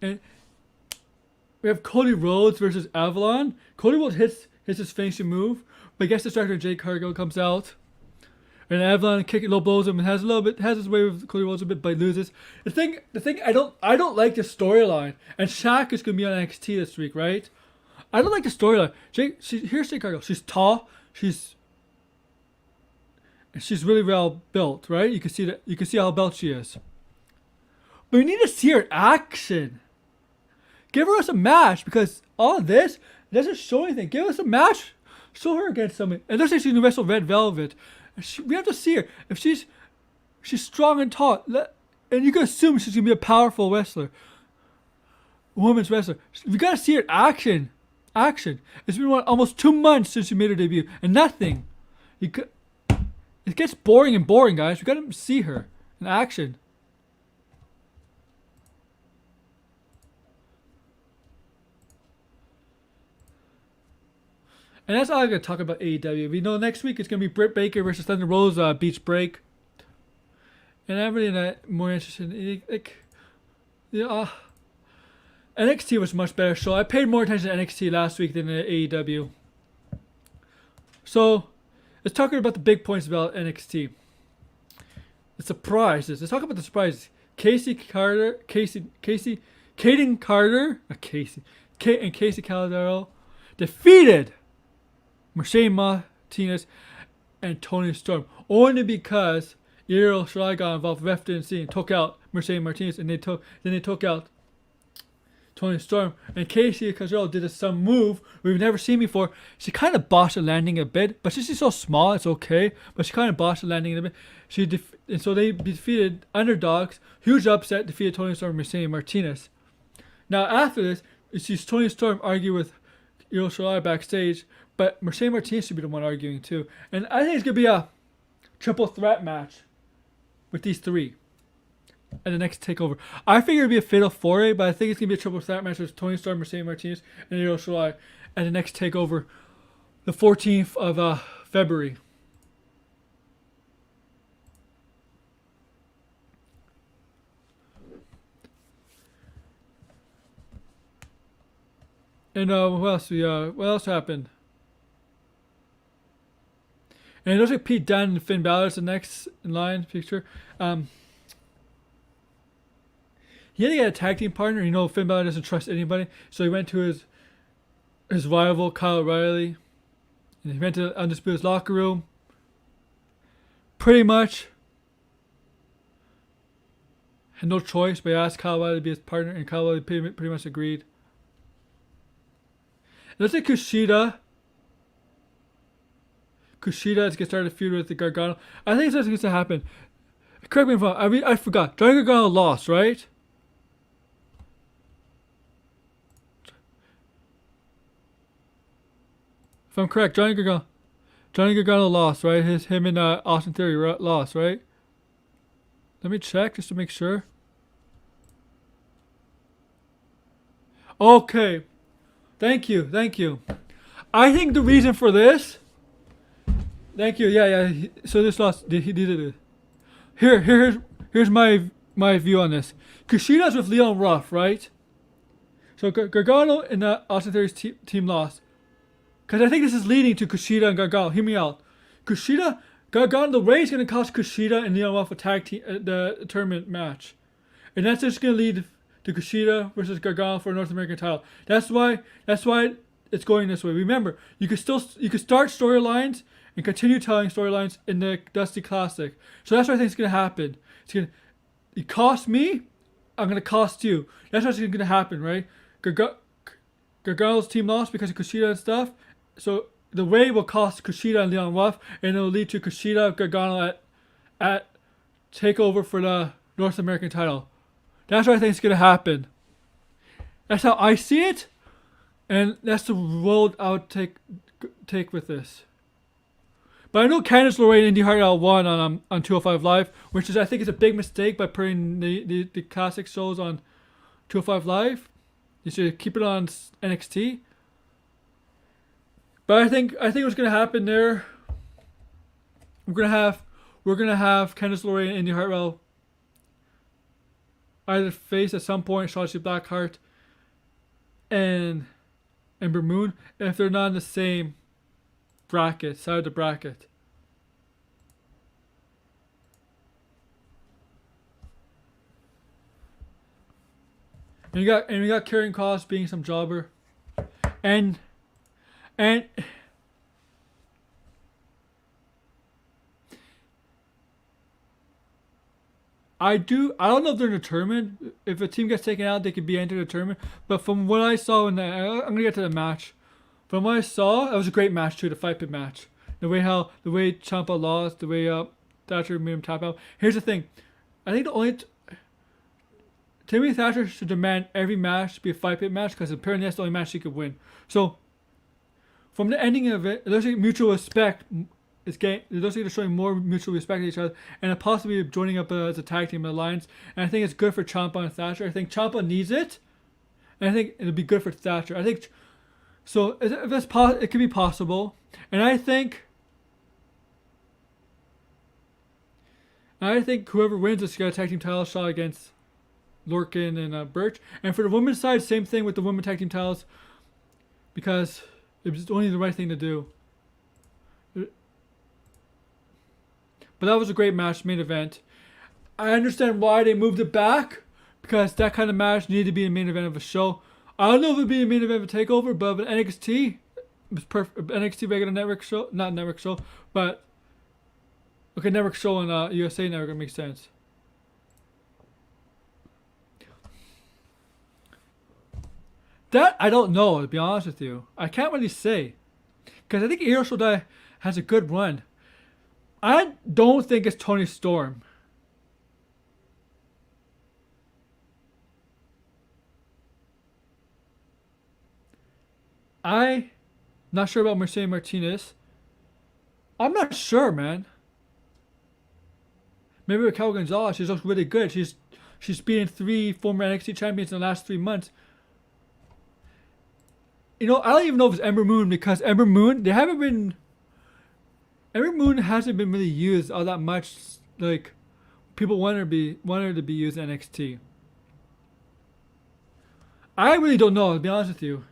And we have Cody Rhodes versus Avalon. Cody Rhodes hits his finishing move, but gets distracted. Jake Cargill comes out. And Avalon low blows him and has his way with Cody Rhodes a bit, but loses. The thing I don't like the storyline. And Shaq is gonna be on NXT this week, right? I don't like the storyline. Here's Jake Cargill. She's tall. She's really well built, right? You can see how built she is. But we need to see her in action. Give her a match, because all of this doesn't show anything. Give us a match. Show her against somebody. And let's say she's going to wrestle Red Velvet. We have to see her. If she's strong and tall, and you can assume she's going to be a powerful wrestler. Women's wrestler. We got to see her in action. It's been almost 2 months since she made her debut, and nothing. It gets boring, guys. We got to see her in action. And that's all I'm going to talk about AEW. We know next week it's going to be Britt Baker versus Thunder Rosa beach break. And I'm really not more interested in like, yeah. NXT was a much better show. I paid more attention to NXT last week than the AEW. So let's talk about the big points about NXT. The surprises. Let's talk about the surprises. Casey, Kaden Carter, and Casey Calderaro defeated Mercedes Martinez and Tony Storm only because Io Shirai got involved with FDNC and took out Mercedes Martinez, and then they took out Tony Storm. And Casey Calderaro did some move we've never seen before. She kind of botched the landing a bit, but she's so small, it's okay. But she kind of botched the landing a bit. And so they defeated underdogs. Huge upset, defeated Tony Storm and Mercedes Martinez. Now after this, she's Tony Storm argue with Io Shirai backstage, but Mercedes Martinez should be the one arguing too. And I think it's gonna be a triple threat match with these three at the next takeover. I figure it'd be a fatal four-way, but I think it's gonna be a triple threat match with Tony Storm, Mercedes Martinez, and Io Shirai at the next takeover, the 14th of February. And what else happened? And it looks like Pete Dunne and Finn Balor is the next in line picture. He had to get a tag team partner. You know, Finn Balor doesn't trust anybody, so he went to his rival Kyle O'Reilly, and he went to Undisputed's locker room. Pretty much had no choice, but he asked Kyle O'Reilly to be his partner, and Kyle O'Reilly pretty much agreed. It looks like Kushida is going to start a feud with the Gargano. I think that's going to happen. Correct me if I'm wrong. I forgot. Johnny Gargano lost, right? If I'm correct, Johnny Gargano lost, right? Him and Austin Theory lost, right? Let me check just to make sure. Okay. Thank you. I think the reason for this. Thank you. Yeah. So this lost. He did it. Here's my view on this. Kushida's with Leon Ruff, right? So Gargano and Austin Theory's team lost. Because I think this is leading to Kushida and Gargano. Hear me out. Gargano, the way is going to cost Kushida and Leon Ruff a tag team, the tournament match. And that's just going to lead to Kushida versus Gargano for a North American title. That's why it's going this way. Remember, you could start storylines and continue telling storylines in the Dusty Classic. So that's what I think is going to happen. It cost me, I'm going to cost you. That's what's going to happen, right? Gargano's team lost because of Kushida and stuff. So the way will cost Kushida and Leon Ruff, and it will lead to Kushida Gargano at takeover for the North American title. That's what I think is going to happen. That's how I see it, and that's the road I would take with this. But I know Candice LeRae and Indy Hartwell won on 205 Live, which is I think is a big mistake by putting the classic shows on 205 Live. You should keep it on NXT. But I think what's gonna happen there, we're gonna have Candice LeRae and Indy Hartwell either face at some point Shotzi Blackheart and Ember Moon, and if they're not in the same side of the bracket. And we got Karrion Kross being some jobber. And I don't know if they're in a tournament. If a team gets taken out, they could be entered a tournament. But from what I saw I'm gonna get to the match. From what I saw, it was a great match too, the fight pit match. The way Ciampa lost, the way Thatcher made him tap out. Here's the thing, I think Timothy Thatcher should demand every match to be a fight pit match because apparently that's the only match he could win. So from the ending of it looks like mutual respect is getting. It looks like they're showing more mutual respect to each other and possibly joining up as a tag team alliance. And I think it's good for Ciampa and Thatcher. I think Ciampa needs it, and I think it'll be good for Thatcher. I think. So if that's it could be possible, and I think And I think whoever wins is got a tag team title shot against Lorcan and Birch. And for the women's side, same thing with the women tag team titles, because it was only the right thing to do. But that was a great match, main event. I understand why they moved it back, because that kind of match needed to be a main event of a show. I don't know if it'd be a main event of a takeover, but an NXT, it was perfect. NXT regular network show, not network show, but okay, network show on USA Network, it makes sense. That I don't know, to be honest with you. I can't really say, because I think Io Shirai has a good run. I don't think it's Toni Storm. I'm not sure about Mercedes Martinez. I'm not sure, man. Maybe with Cal Gonzalez, she's looks really good. She's beaten 3 former NXT champions in the last 3 months. You know, I don't even know if it's Ember Moon, because Ember Moon, Ember Moon hasn't been really used all that much. Like, people want her to be used in NXT. I really don't know, to be honest with you.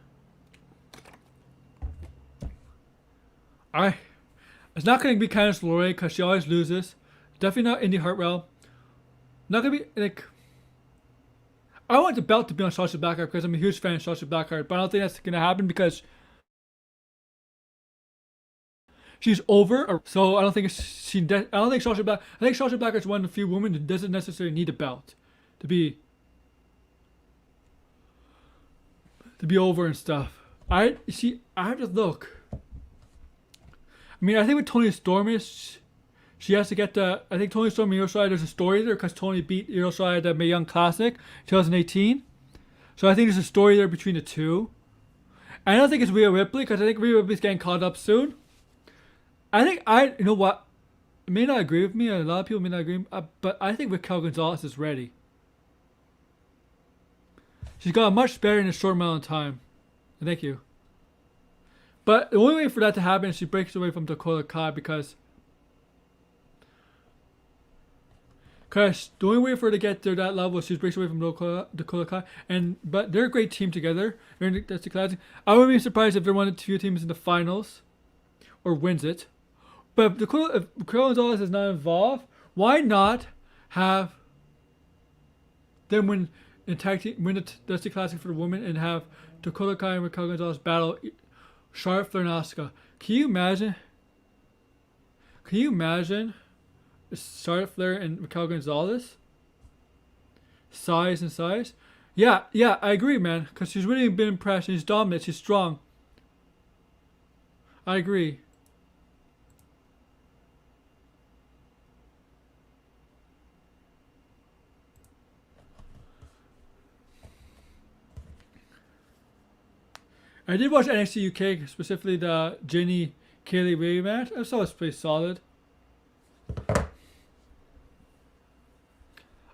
It's not going to be Candice LeRae, because she always loses. Definitely not Indy Hartwell. Not going to be, like, I want the belt to be on Sasha Blackheart, because I'm a huge fan of Sasha Blackheart, but I don't think that's going to happen, because she's over. So I don't think I think Sasha Blackheart's one of the few women who doesn't necessarily need a belt to be over and stuff. I have to look. I mean, I think with Toni Storm is, she has to get the. I think Toni Storm and Io Shirai, there's a story there, because Toni beat Io Shirai at the Mae Young Classic 2018. So I think there's a story there between the two. And I don't think it's Rhea Ripley, because I think Rhea Ripley's getting caught up soon. You know what? You may not agree with me, and a lot of people may not agree, but I think Raquel Gonzalez is ready. She's got much better in a short amount of time. Thank you. But the only way for that to happen is she breaks away from Dakota Kai, because the only way for her to get to that level is she breaks away from Dakota Kai. But they're a great team together. That's the classic. I wouldn't be surprised if they're one of the few teams in the finals or wins it. But if Raquel Gonzalez is not involved, why not have them win the Dusty Classic for the women, and have Dakota Kai and Raquel Gonzalez battle Charlotte Flair and Asuka? Can you imagine? Charlotte Flair and Raquel Gonzalez? Size. Yeah, I agree, man. Because she's really been impressed. She's dominant. She's strong. I agree. I did watch NXT UK, specifically the Jenny Kaylee Ray match. I thought it was pretty solid.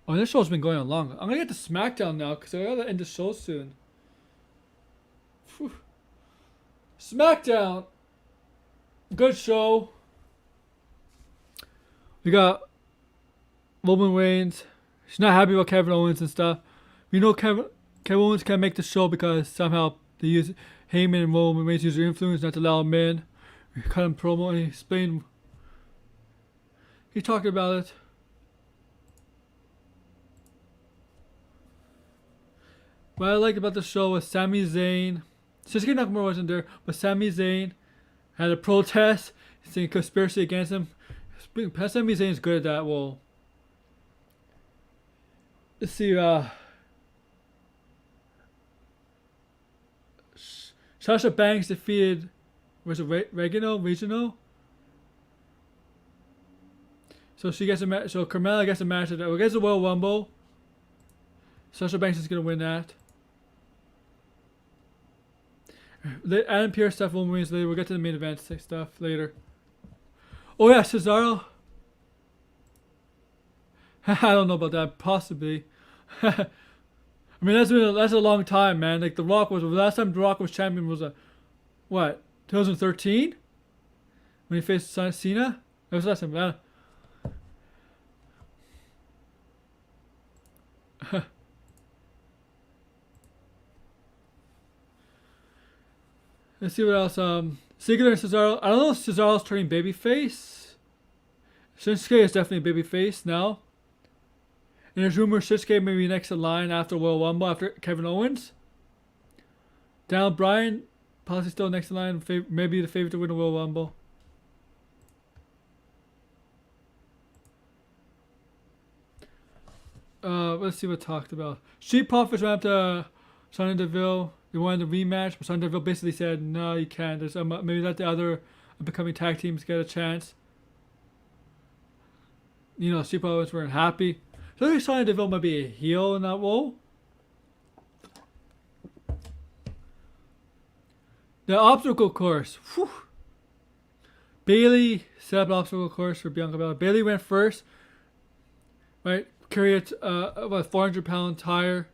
Oh, this show's been going on long. I'm gonna get to SmackDown now, because I gotta end the show soon. Whew. SmackDown! Good show. We got Roman Reigns. She's not happy about Kevin Owens and stuff. We know Kevin Owens can't make the show, because somehow they use Heyman and Roman Reigns use their influence not to allow him in. We cut him promo, and he explained. He talked about it. What I liked about the show was Sami Zayn. Shinsuke Nakamura wasn't there, but Sami Zayn had a protest saying conspiracy against him. Sami Zayn is good at that. Well, let's see. Sasha Banks defeated, was it Regional? So she gets a match. So Carmella gets a match against the Royal Rumble. Sasha Banks is gonna win that. Adam Pearce stuff, Roman Reigns later. We'll get to the main event stuff later. Oh yeah, Cesaro. I don't know about that. Possibly. I mean, that's a long time, man. Like the last time The Rock was champion was what, 2013, when he faced Cena. That was last time. Let's see what else. Ziggler and Cesaro. I don't know if Cesaro's turning babyface. Shinsuke is definitely babyface now. And there's rumors Shinsuke may be next in line after Royal Rumble after Kevin Owens. Daniel Bryan possibly still next in line. Maybe the favorite to win the Royal Rumble. Let's see what talked about. Street Profits went up to Sonya Deville. They wanted a rematch, but Sonya Deville basically said, "No, you can't. There's maybe let the other becoming tag teams get a chance." You know, Street Profits weren't happy. So I think Sonya Deville might be a heel in that role. The obstacle course. Whew. Bailey set up an obstacle course for Bianca Belair. Bailey went first. Right? Carried about a 400-pound tire.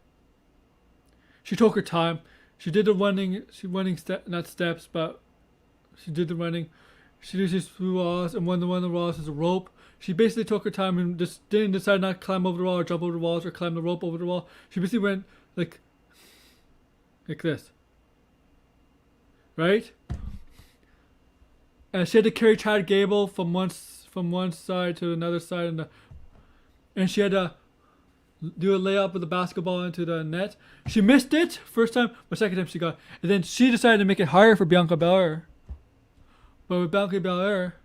She took her time. She did the running. Not steps, but she did the running. She did these through walls, and one of the walls is a rope. She basically took her time and just didn't decide not to climb over the wall or jump over the walls or climb the rope over the wall. She basically went like this. Right? And she had to carry Chad Gable from one side to another side, and she had to do a layup with the basketball into the net. She missed it first time, but second time she got it. And then she decided to make it harder for Bianca Belair. But with Bianca Belair,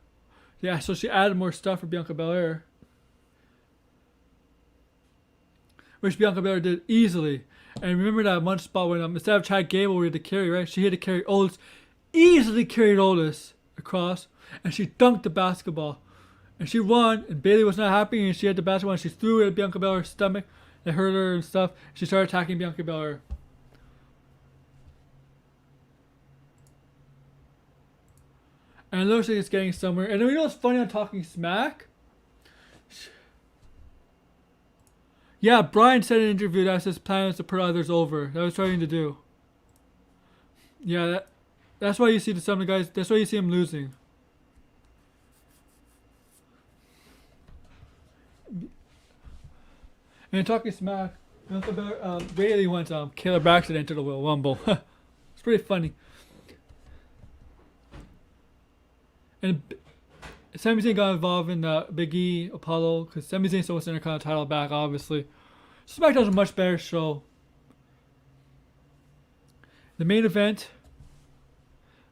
yeah, so she added more stuff for Bianca Belair, which Bianca Belair did easily. And remember that one spot when instead of Chad Gable we had to carry, right? She had to carry Otis, easily carried Otis across, and she dunked the basketball. And she won, and Bailey was not happy, and she had the basketball, and she threw it at Bianca Belair's stomach. It hurt her and stuff. She started attacking Bianca Belair. And it looks like it's getting somewhere. And then you know what's funny on Talking Smack? Yeah, Brian said in an interview that his plan is to put others over. That was trying to do. Yeah, that's why you see some of the guys. That's why you see him losing. And Talking Smack, Bailey went Kayla Braxton entered the Royal Rumble. It's pretty funny. And Sami Zayn got involved in Big E, Apollo, because Sami Zayn still wants the Intercontinental title back, obviously. SmackDown's a much better show. The main event,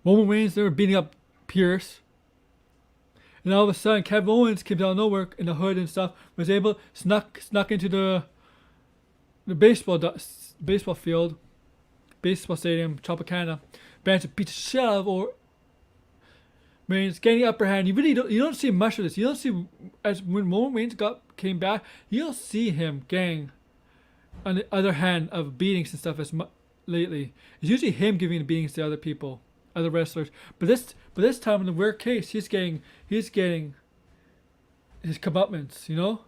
Roman Reigns, they were beating up Pierce. And all of a sudden, Kevin Owens came down nowhere in the hood and stuff, was able snuck into the baseball field, baseball stadium, Tropicana. Bands beat the shit out of Reigns, getting the upper hand. You don't see much of this. You don't see as when Roman Reigns came back. You don't see him getting on the other hand of beatings and stuff lately. It's usually him giving the beatings to other people, other wrestlers. But this time in the rare case, he's getting his comeuppance, you know.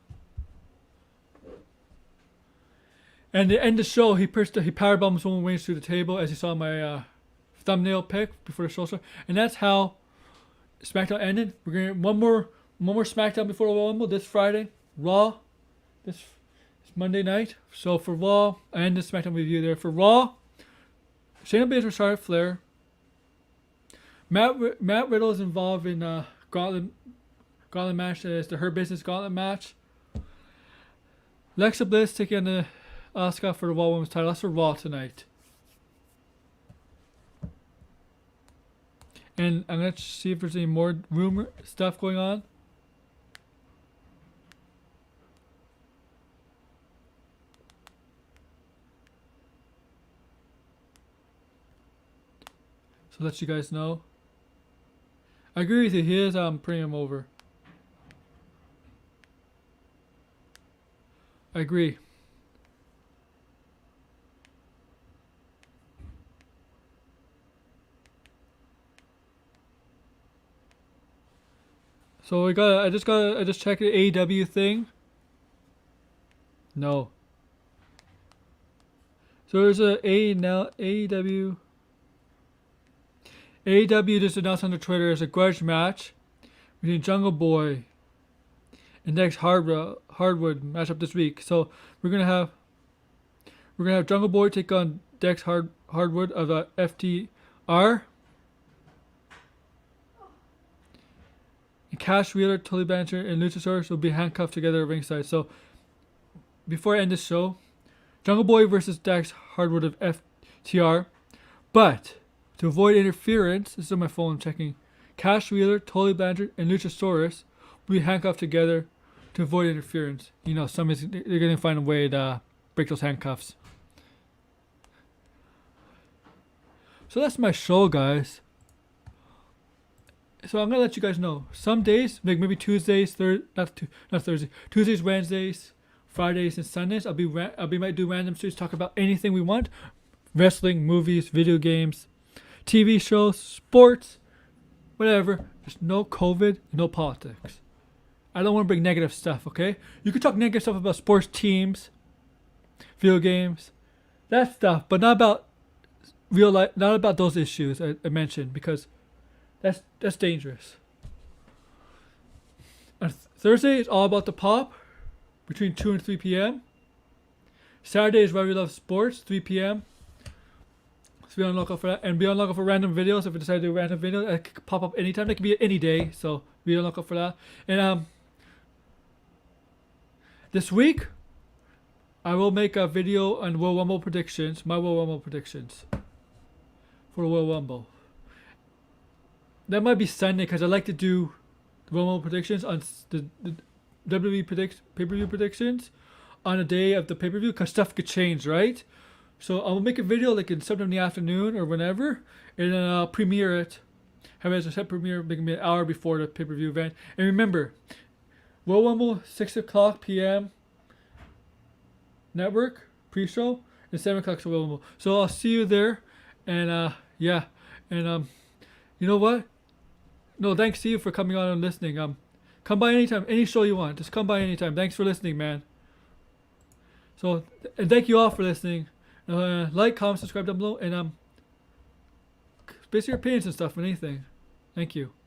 And to end the show, he powerbombs Roman Reigns through the table, as you saw in my thumbnail pic before the show started. And that's how SmackDown ended. We're gonna get one more SmackDown before the Royal Rumble this Friday. Raw. This Monday night. So for Raw, I end the SmackDown review there. For Raw, Shayna Baszler, Charlotte Flair. Matt Riddle is involved in gauntlet match. It's the Her Business gauntlet match. Alexa Bliss taking on the Asuka for the Raw Women's title. That's for Raw tonight. And I'm going to see if there's any more rumor stuff going on. So let you guys know. I agree with you. He is putting him over. I agree. So I just checked the AEW thing. No. So there's AEW. AEW just announced on their Twitter there's a grudge match between Jungle Boy and Dex Hardwood matchup this week. So we're gonna have We're gonna have Jungle Boy take on Dex Hardwood of the FTR. And Cash Wheeler, Tully Blanchard, and Luchasaurus will be handcuffed together at ringside. So before I end this show, Jungle Boy versus Dax Hardwood of FTR. But to avoid interference, this is on my phone I'm checking. Cash Wheeler, Tully Blanchard, and Luchasaurus will be handcuffed together to avoid interference. You know, they're gonna find a way to break those handcuffs. So that's my show, guys. So I'm gonna let you guys know. Some days, like maybe Tuesdays, not Thursday, Tuesdays, Wednesdays, Fridays, and Sundays, might do random streams, talk about anything we want, wrestling, movies, video games, TV shows, sports, whatever. There's no COVID, no politics. I don't want to bring negative stuff. Okay, you can talk negative stuff about sports teams, video games, that stuff, but not about real life, not about those issues I mentioned, because that's dangerous. On Thursday is all about the pop between 2 and 3 p.m. Saturday is why we love sports, 3 p.m. So be on the lookout for that, and be on the lookout for random videos. If we decide to do random videos, it could pop up anytime. They can be any day, so be on the lookout for that. And this week I will make a video on Royal Rumble predictions, my Royal Rumble predictions for the Royal Rumble. That might be Sunday because I like to do the Royal Rumble predictions on the WWE pay-per-view predictions on a day of the pay-per-view because stuff could change, right? So I'll make a video like sometime in the afternoon or whenever, and then I'll premiere it. Have it as a set premiere, make it an hour before the pay-per-view event. And remember, Royal Rumble 6 o'clock p.m. network pre-show, and 7 o'clock Royal Rumble. So I'll see you there, and yeah, and you know what? No, thanks to you for coming on and listening. Come by anytime, any show you want. Just come by anytime. Thanks for listening, man. So, and thank you all for listening. Like, comment, subscribe down below, and space your opinions and stuff on anything. Thank you.